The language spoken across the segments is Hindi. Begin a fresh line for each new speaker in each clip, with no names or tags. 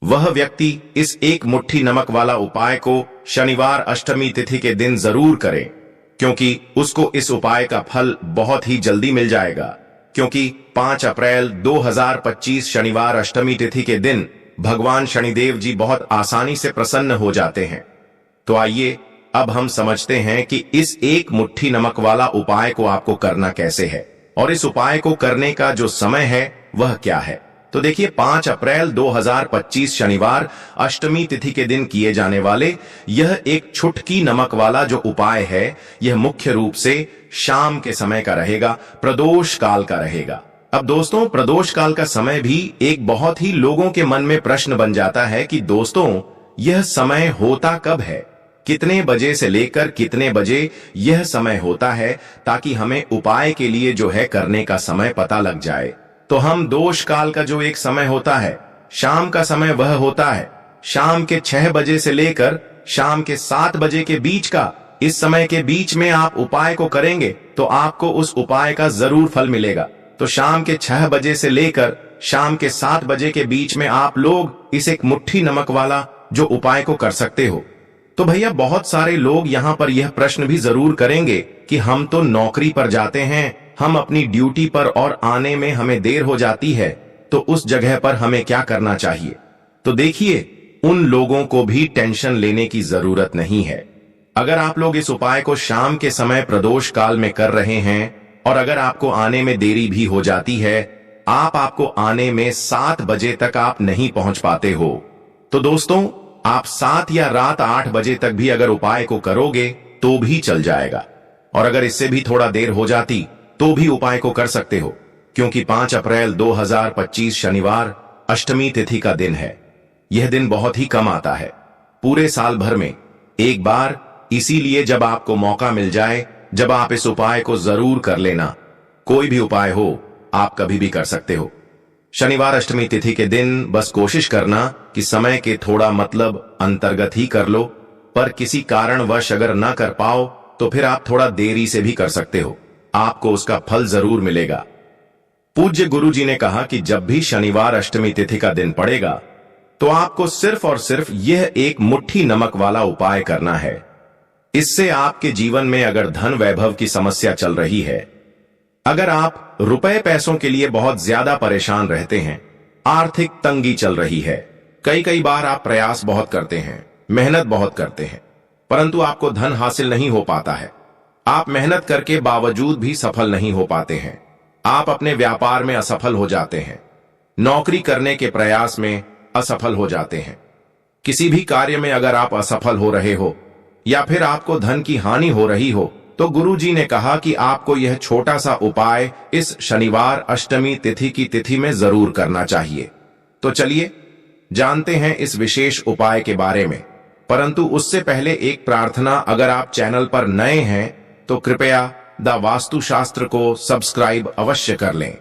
वह व्यक्ति इस एक मुट्ठी नमक वाला उपाय को शनिवार अष्टमी तिथि के दिन जरूर करे, क्योंकि उसको इस उपाय का फल बहुत ही जल्दी मिल जाएगा। क्योंकि 5 अप्रैल 2025 शनिवार अष्टमी तिथि के दिन भगवान शनिदेव जी बहुत आसानी से प्रसन्न हो जाते हैं। तो आइए अब हम समझते हैं कि इस एक मुट्ठी नमक वाला उपाय को आपको करना कैसे है और इस उपाय को करने का जो समय है वह क्या है। तो देखिए, 5 अप्रैल 2025 शनिवार अष्टमी तिथि के दिन किए जाने वाले यह एक छुटकी नमक वाला जो उपाय है, यह मुख्य रूप से शाम के समय का रहेगा, प्रदोष काल का रहेगा। अब दोस्तों, प्रदोष काल का समय भी एक बहुत ही लोगों के मन में प्रश्न बन जाता है कि दोस्तों यह समय होता कब है, कितने बजे से लेकर कितने बजे यह समय होता है, ताकि हमें उपाय के लिए जो है करने का समय पता लग जाए। तो हम दोष काल का जो एक समय होता है, शाम का समय, वह होता है शाम के 6 बजे से लेकर शाम के 7 बजे के बीच का। इस समय के बीच में आप उपाय को करेंगे तो आपको उस उपाय का जरूर फल मिलेगा। तो शाम के 6 बजे से लेकर शाम के 7 बजे के बीच में आप लोग इस एक मुट्ठी नमक वाला जो उपाय को कर सकते हो। तो भैया, बहुत सारे लोग यहाँ पर यह प्रश्न भी जरूर करेंगे कि हम तो नौकरी पर जाते हैं, हम अपनी ड्यूटी पर और आने में हमें देर हो जाती है, तो उस जगह पर हमें क्या करना चाहिए। तो देखिए, उन लोगों को भी टेंशन लेने की जरूरत नहीं है। अगर आप लोग इस उपाय को शाम के समय प्रदोष काल में कर रहे हैं और अगर आपको आने में देरी भी हो जाती है, आपको आने में 7 बजे तक आप नहीं पहुंच पाते हो, तो दोस्तों आप 7 या रात 8 बजे तक भी अगर उपाय को करोगे तो भी चल जाएगा। और अगर इससे भी थोड़ा देर हो जाती तो भी उपाय को कर सकते हो, क्योंकि 5 अप्रैल 2025 शनिवार अष्टमी तिथि का दिन है। यह दिन बहुत ही कम आता है, पूरे साल भर में एक बार। इसीलिए जब आपको मौका मिल जाए, जब आप इस उपाय को जरूर कर लेना। कोई भी उपाय हो, आप कभी भी कर सकते हो। शनिवार अष्टमी तिथि के दिन बस कोशिश करना कि समय के थोड़ा मतलब अंतर्गत ही कर लो, पर किसी कारणवश अगर ना कर पाओ तो फिर आप थोड़ा देरी से भी कर सकते हो, आपको उसका फल जरूर मिलेगा। पूज्य गुरु जी ने कहा कि जब भी शनिवार अष्टमी तिथि का दिन पड़ेगा तो आपको सिर्फ और सिर्फ यह एक मुट्ठी नमक वाला उपाय करना है। इससे आपके जीवन में अगर धन वैभव की समस्या चल रही है, अगर आप रुपए पैसों के लिए बहुत ज्यादा परेशान रहते हैं, आर्थिक तंगी चल रही है, कई बार आप प्रयास बहुत करते हैं, मेहनत बहुत करते हैं, परंतु आपको धन हासिल नहीं हो पाता है, आप मेहनत करके बावजूद भी सफल नहीं हो पाते हैं, आप अपने व्यापार में असफल हो जाते हैं, नौकरी करने के प्रयास में असफल हो जाते हैं, किसी भी कार्य में अगर आप असफल हो रहे हो या फिर आपको धन की हानि हो रही हो, तो गुरुजी ने कहा कि आपको यह छोटा सा उपाय इस शनिवार अष्टमी तिथि की तिथि में जरूर करना चाहिए। तो चलिए जानते हैं इस विशेष उपाय के बारे में, परंतु उससे पहले एक प्रार्थना। अगर आप चैनल पर नए हैं तो कृपया द वास्तुशास्त्र को सब्सक्राइब अवश्य कर लें।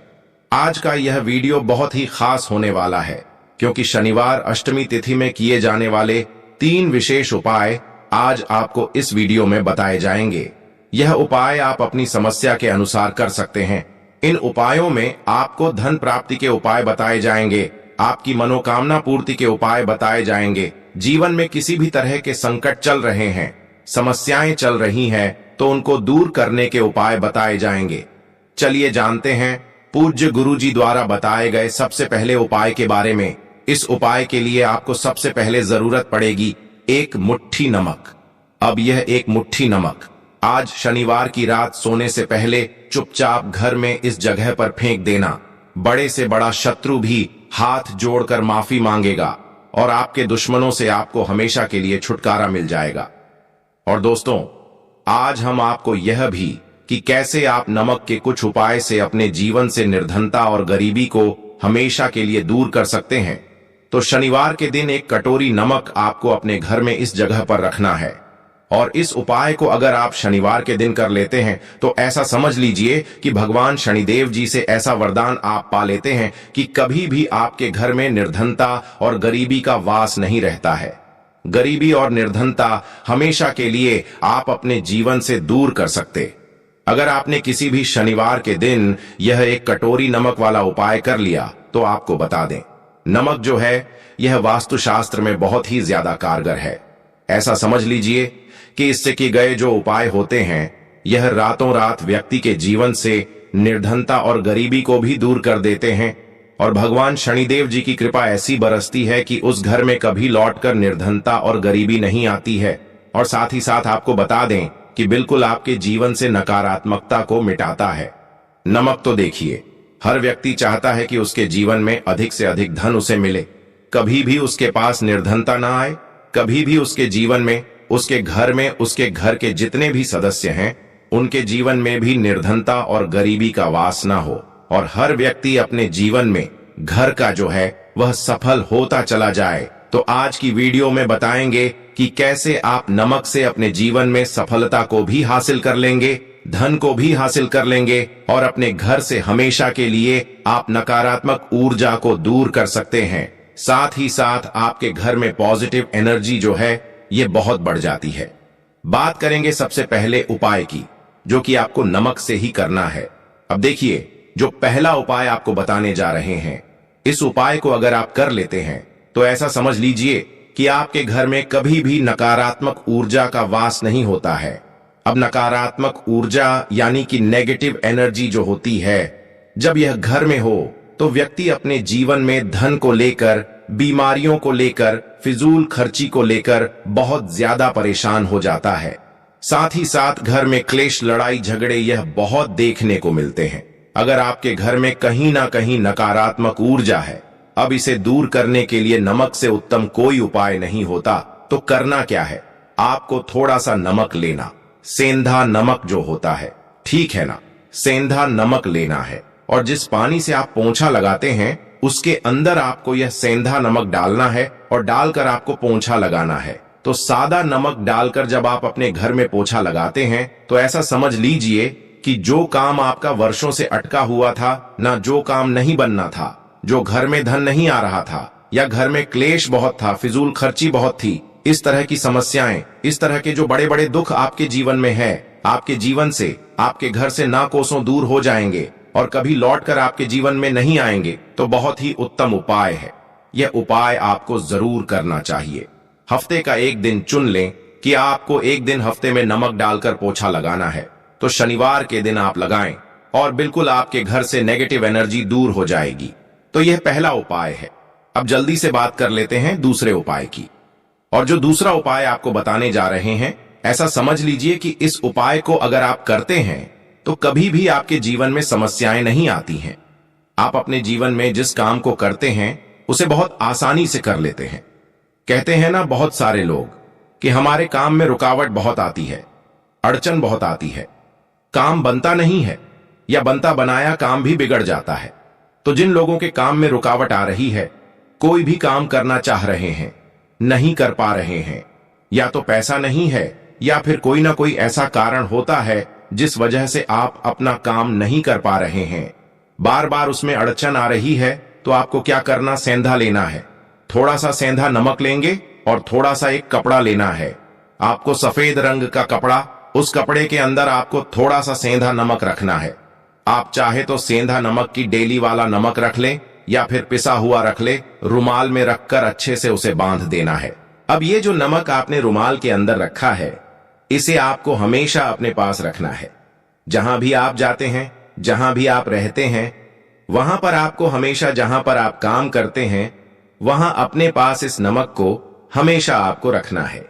आज का यह वीडियो बहुत ही खास होने वाला है, क्योंकि शनिवार अष्टमी तिथि में किए जाने वाले 3 विशेष उपाय आज आपको इस वीडियो में बताए जाएंगे। यह उपाय आप अपनी समस्या के अनुसार कर सकते हैं। इन उपायों में आपको धन प्राप्ति के उपाय बताए जाएंगे, आपकी मनोकामना पूर्ति के उपाय बताए जाएंगे। जीवन में किसी भी तरह के संकट चल रहे हैं, समस्याएं चल रही हैं, तो उनको दूर करने के उपाय बताए जाएंगे। चलिए जानते हैं पूज्य गुरुजी द्वारा बताए गए सबसे पहले उपाय के बारे में। इस उपाय के लिए आपको सबसे पहले जरूरत पड़ेगी एक मुट्ठी नमक। अब यह एक मुट्ठी नमक आज शनिवार की रात सोने से पहले चुपचाप घर में इस जगह पर फेंक देना। बड़े से बड़ा शत्रु भी हाथ जोड़कर माफी मांगेगा और आपके दुश्मनों से आपको हमेशा के लिए छुटकारा मिल जाएगा। और दोस्तों, आज हम आपको यह भी कि कैसे आप नमक के कुछ उपाय से अपने जीवन से निर्धनता और गरीबी को हमेशा के लिए दूर कर सकते हैं। तो शनिवार के दिन एक कटोरी नमक आपको अपने घर में इस जगह पर रखना है, और इस उपाय को अगर आप शनिवार के दिन कर लेते हैं तो ऐसा समझ लीजिए कि भगवान शनिदेव जी से ऐसा वरदान आप पा लेते हैं कि कभी भी आपके घर में निर्धनता और गरीबी का वास नहीं रहता है। गरीबी और निर्धनता हमेशा के लिए आप अपने जीवन से दूर कर सकते। अगर आपने किसी भी शनिवार के दिन यह एक कटोरी नमक वाला उपाय कर लिया तो आपको बता दें, नमक जो है यह वास्तुशास्त्र में बहुत ही ज्यादा कारगर है। ऐसा समझ लीजिए कि इससे किए गए जो उपाय होते हैं यह रातों रात व्यक्ति के जीवन से निर्धनता और गरीबी को भी दूर कर देते हैं, और भगवान शनिदेव जी की कृपा ऐसी बरसती है कि उस घर में कभी लौटकर निर्धनता और गरीबी नहीं आती है। और साथ ही साथ आपको बता दें कि बिल्कुल आपके जीवन से नकारात्मकता को मिटाता है। नमक तो देखिए, हर व्यक्ति चाहता है कि उसके जीवन में अधिक से अधिक धन उसे मिले, कभी भी उसके पास निर्धनता ना आए, कभी भी उसके जीवन में, उसके घर में, उसके घर के जितने भी सदस्य हैं उनके जीवन में भी निर्धनता और गरीबी का वास ना हो, और हर व्यक्ति अपने जीवन में घर का जो है वह सफल होता चला जाए। तो आज की वीडियो में बताएंगे कि कैसे आप नमक से अपने जीवन में सफलता को भी हासिल कर लेंगे, धन को भी हासिल कर लेंगे, और अपने घर से हमेशा के लिए आप नकारात्मक ऊर्जा को दूर कर सकते हैं। साथ ही साथ आपके घर में पॉजिटिव एनर्जी जो है ये बहुत बढ़ जाती है। बात करेंगे सबसे पहले उपाय की, जो कि आपको नमक से ही करना है। अब देखिए, जो पहला उपाय आपको बताने जा रहे हैं, इस उपाय को अगर आप कर लेते हैं तो ऐसा समझ लीजिए कि आपके घर में कभी भी नकारात्मक ऊर्जा का वास नहीं होता है। अब नकारात्मक ऊर्जा यानी कि नेगेटिव एनर्जी जो होती है, जब यह घर में हो तो व्यक्ति अपने जीवन में धन को लेकर, बीमारियों को लेकर, फिजूल खर्ची को लेकर बहुत ज्यादा परेशान हो जाता है। साथ ही साथ घर में क्लेश, लड़ाई झगड़े यह बहुत देखने को मिलते हैं। अगर आपके घर में कहीं ना कहीं नकारात्मक ऊर्जा है, अब इसे दूर करने के लिए नमक से उत्तम कोई उपाय नहीं होता। तो करना क्या है, आपको थोड़ा सा नमक लेना, सेंधा नमक जो होता है, ठीक है ना, सेंधा नमक लेना है, और जिस पानी से आप पोंछा लगाते हैं उसके अंदर आपको यह सेंधा नमक डालना है, और डालकर आपको पोंछा लगाना है। तो सादा नमक डालकर जब आप अपने घर में पोछा लगाते हैं तो ऐसा समझ लीजिए कि जो काम आपका वर्षों से अटका हुआ था, ना जो काम नहीं बनना था, जो घर में धन नहीं आ रहा था, या घर में क्लेश बहुत था, फिजूल खर्ची बहुत थी, इस तरह की समस्याएं, इस तरह के जो बड़े बड़े दुख आपके जीवन में है, आपके जीवन से, आपके घर से ना कोसों दूर हो जाएंगे और कभी लौटकर आपके जीवन में नहीं आएंगे। तो बहुत ही उत्तम उपाय है, यह उपाय आपको जरूर करना चाहिए। हफ्ते का एक दिन चुन लें कि आपको एक दिन हफ्ते में नमक डालकर पोछा लगाना है, तो शनिवार के दिन आप लगाएं और बिल्कुल आपके घर से नेगेटिव एनर्जी दूर हो जाएगी। तो यह पहला उपाय है। अब जल्दी से बात कर लेते हैं दूसरे उपाय की। और जो दूसरा उपाय आपको बताने जा रहे हैं, ऐसा समझ लीजिए कि इस उपाय को अगर आप करते हैं तो कभी भी आपके जीवन में समस्याएं नहीं आती हैं। आप अपने जीवन में जिस काम को करते हैं उसे बहुत आसानी से कर लेते हैं। कहते हैं ना बहुत सारे लोग कि हमारे काम में रुकावट बहुत आती है, अड़चन बहुत आती है, काम बनता नहीं है, या बनता बनाया काम भी बिगड़ जाता है। तो जिन लोगों के काम में रुकावट आ रही है, कोई भी काम करना चाह रहे हैं, नहीं कर पा रहे हैं, या तो पैसा नहीं है, या फिर कोई ना कोई ऐसा कारण होता है जिस वजह से आप अपना काम नहीं कर पा रहे हैं, बार बार उसमें अड़चन आ रही है, तो आपको क्या करना, सेंधा लेना है। थोड़ा सा सेंधा नमक लेंगे और थोड़ा सा एक कपड़ा लेना है। आपको सफेद रंग का कपड़ा, उस कपड़े के अंदर आपको थोड़ा सा सेंधा नमक रखना है। आप चाहे तो सेंधा नमक की डेली वाला नमक रख लें, या फिर पिसा हुआ रख ले, रुमाल में रखकर अच्छे से उसे बांध देना है। अब ये जो नमक आपने रुमाल के अंदर रखा है, इसे आपको हमेशा अपने पास रखना है। जहां भी आप जाते हैं, जहां भी आप रहते हैं, वहां पर आपको हमेशा, जहां पर आप काम करते हैं, वहां अपने पास इस नमक को हमेशा आपको रखना है।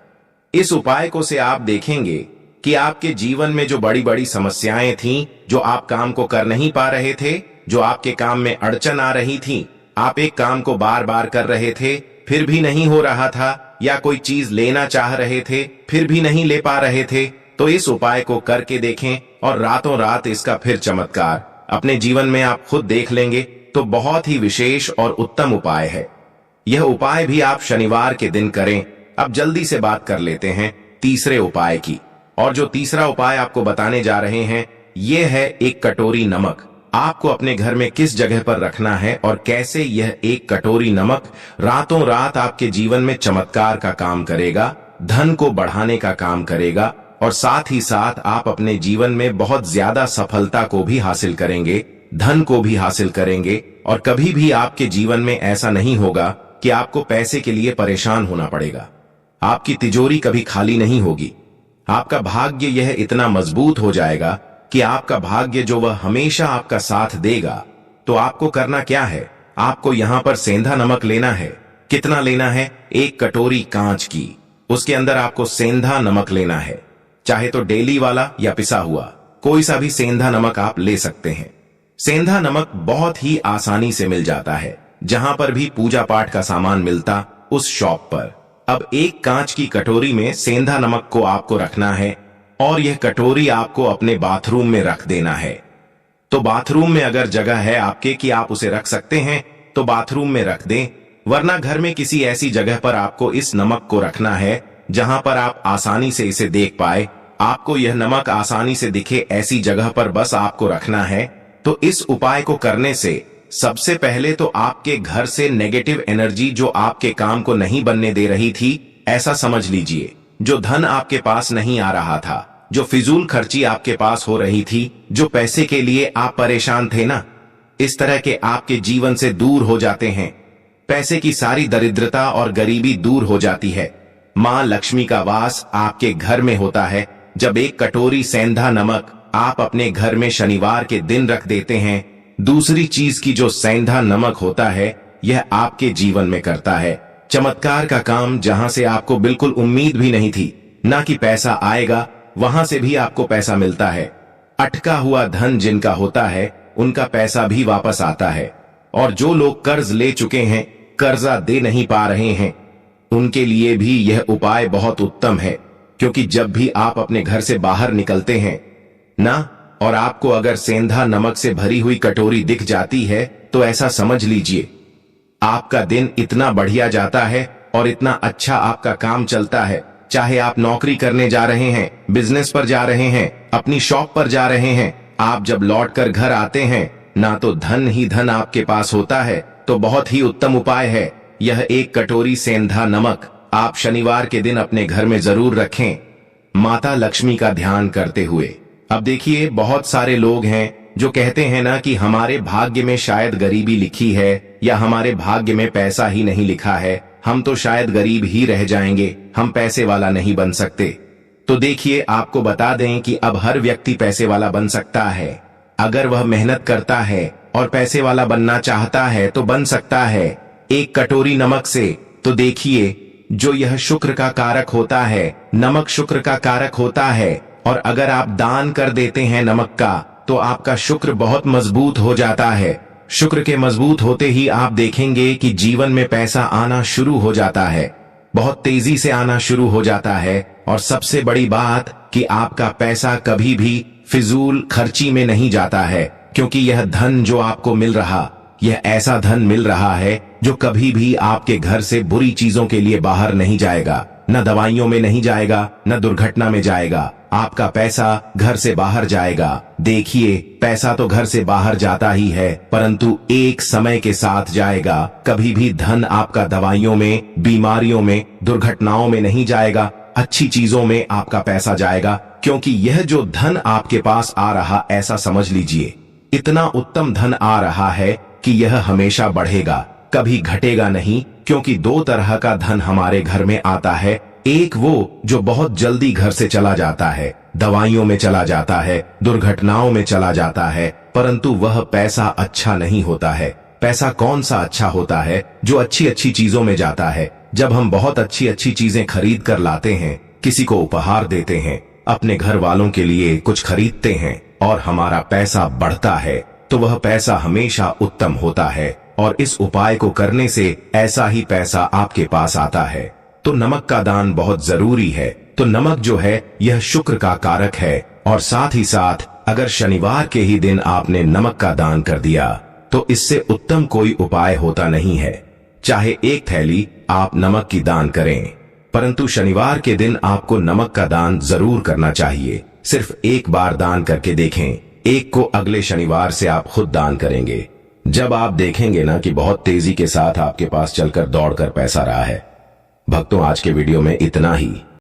इस उपाय को से आप देखेंगे कि आपके जीवन में जो बड़ी बड़ी समस्याएं थीं, जो आप काम को कर नहीं पा रहे थे, जो आपके काम में अड़चन आ रही थी, आप एक काम को बार बार कर रहे थे फिर भी नहीं हो रहा था, या कोई चीज लेना चाह रहे थे फिर भी नहीं ले पा रहे थे, तो इस उपाय को करके देखें और रातों रात इसका फिर चमत्कार अपने जीवन में आप खुद देख लेंगे। तो बहुत ही विशेष और उत्तम उपाय है। यह उपाय भी आप शनिवार के दिन करें। अब जल्दी से बात कर लेते हैं तीसरे उपाय की। और जो तीसरा उपाय आपको बताने जा रहे हैं, यह है एक कटोरी नमक। आपको अपने घर में किस जगह पर रखना है और कैसे यह एक कटोरी नमक रातों रात आपके जीवन में चमत्कार का काम करेगा, धन को बढ़ाने का काम करेगा, और साथ ही साथ आप अपने जीवन में बहुत ज्यादा सफलता को भी हासिल करेंगे। धन को भी हासिल करेंगे और कभी भी आपके जीवन में ऐसा नहीं होगा कि आपको पैसे के लिए परेशान होना पड़ेगा। आपकी तिजोरी कभी खाली नहीं होगी। आपका भाग्य यह इतना मजबूत हो जाएगा कि आपका भाग्य जो वह हमेशा आपका साथ देगा। तो आपको करना क्या है, आपको यहां पर सेंधा नमक लेना है। कितना लेना है? 1 कटोरी कांच की, उसके अंदर आपको सेंधा नमक लेना है। चाहे तो डेली वाला या पिसा हुआ, कोई सा भी सेंधा नमक आप ले सकते हैं। सेंधा नमक बहुत ही आसानी से मिल जाता है, जहां पर भी पूजा पाठ का सामान मिलता उस शॉप पर। अब 1 कांच की कटोरी में सेंधा नमक को आपको रखना है और यह कटोरी आपको अपने बाथरूम में रख देना है। तो बाथरूम में अगर जगह है आपके कि आप उसे रख सकते हैं तो बाथरूम में रख दें, वरना घर में किसी ऐसी जगह पर आपको इस नमक को रखना है जहां पर आप आसानी से इसे देख पाए। आपको यह नमक आसानी से दिखे ऐसी जगह पर बस आपको रखना है। तो इस उपाय को करने से सबसे पहले तो आपके घर से नेगेटिव एनर्जी जो आपके काम को नहीं बनने दे रही थी, ऐसा समझ लीजिए, जो धन आपके पास नहीं आ रहा था, जो फिजूल खर्ची आपके पास हो रही थी, जो पैसे के लिए आप परेशान थे ना, इस तरह के आपके जीवन से दूर हो जाते हैं। पैसे की सारी दरिद्रता और गरीबी दूर हो जाती है। मां लक्ष्मी का वास आपके घर में होता है। जब 1 कटोरी सेंधा नमक आप अपने घर में शनिवार के दिन रख देते हैं, दूसरी चीज की जो सेंधा नमक होता है, यह आपके जीवन में करता है चमत्कार का काम। जहां से आपको बिल्कुल उम्मीद भी नहीं थी ना कि पैसा आएगा, वहां से भी आपको पैसा मिलता है। अटका हुआ धन जिनका होता है, उनका पैसा भी वापस आता है। और जो लोग कर्ज ले चुके हैं, कर्जा दे नहीं पा रहे हैं, उनके लिए भी यह उपाय बहुत उत्तम है। क्योंकि जब भी आप अपने घर से बाहर निकलते हैं ना, और आपको अगर सेंधा नमक से भरी हुई कटोरी दिख जाती है, तो ऐसा समझ लीजिए आपका दिन इतना बढ़िया जाता है और इतना अच्छा आपका काम चलता है। चाहे आप नौकरी करने जा रहे हैं, बिजनेस पर जा रहे हैं, अपनी शॉप पर जा रहे हैं, आप जब लौटकर घर आते हैं ना, तो धन ही धन आपके पास होता है। तो बहुत ही उत्तम उपाय है यह 1 कटोरी सेंधा नमक। आप शनिवार के दिन अपने घर में जरूर रखें, माता लक्ष्मी का ध्यान करते हुए। अब देखिए, बहुत सारे लोग हैं जो कहते हैं ना कि हमारे भाग्य में शायद गरीबी लिखी है, या हमारे भाग्य में पैसा ही नहीं लिखा है, हम तो शायद गरीब ही रह जाएंगे, हम पैसे वाला नहीं बन सकते। तो देखिए, आपको बता दें कि अब हर व्यक्ति पैसे वाला बन सकता है। अगर वह मेहनत करता है और पैसे वाला बनना चाहता है तो बन सकता है 1 कटोरी नमक से। तो देखिए, जो यह शुक्र का कारक होता है, नमक शुक्र का कारक होता है, और अगर आप दान कर देते हैं नमक का, तो आपका शुक्र बहुत मजबूत हो जाता है। शुक्र के मजबूत होते ही आप देखेंगे कि जीवन में पैसा आना शुरू हो जाता है, बहुत तेजी से आना शुरू हो जाता है। और सबसे बड़ी बात कि आपका पैसा कभी भी फिजूल खर्ची में नहीं जाता है, क्योंकि यह धन जो आपको मिल रहा, यह ऐसा धन मिल रहा है जो कभी भी आपके घर से बुरी चीजों के लिए बाहर नहीं जाएगा, न दवाइयों में नहीं जाएगा, न दुर्घटना में जाएगा। आपका पैसा घर से बाहर जाएगा। देखिए, पैसा तो घर से बाहर जाता ही है, परंतु एक समय के साथ जाएगा। कभी भी धन आपका दवाइयों में, बीमारियों में, दुर्घटनाओं में नहीं जाएगा, अच्छी चीजों में आपका पैसा जाएगा। क्योंकि यह जो धन आपके पास आ रहा, ऐसा समझ लीजिए, इतना उत्तम धन आ रहा है कि यह हमेशा बढ़ेगा, कभी घटेगा नहीं। क्योंकि 2 तरह का धन हमारे घर में आता है। एक वो जो बहुत जल्दी घर से चला जाता है, दवाइयों में चला जाता है, दुर्घटनाओं में चला जाता है, परंतु वह पैसा अच्छा नहीं होता है। पैसा कौन सा अच्छा होता है? जो अच्छी अच्छी चीजों में जाता है। जब हम बहुत अच्छी अच्छी चीजें खरीद कर लाते हैं, किसी को उपहार देते हैं, अपने घर वालों के लिए कुछ खरीदते हैं, और हमारा पैसा बढ़ता है, तो वह पैसा हमेशा उत्तम होता है। और इस उपाय को करने से ऐसा ही पैसा आपके पास आता है। तो नमक का दान बहुत जरूरी है। तो नमक जो है, यह शुक्र का कारक है, और साथ ही साथ अगर शनिवार के ही दिन आपने नमक का दान कर दिया, तो इससे उत्तम कोई उपाय होता नहीं है। चाहे 1 थैली आप नमक की दान करें, परंतु शनिवार के दिन आपको नमक का दान जरूर करना चाहिए। सिर्फ 1 बार दान करके देखें, 1 को अगले शनिवार से आप खुद दान करेंगे। जब आप देखेंगे ना कि बहुत तेजी के साथ आपके पास चलकर दौड़कर पैसा रहा है। भक्तों, आज के वीडियो में इतना ही।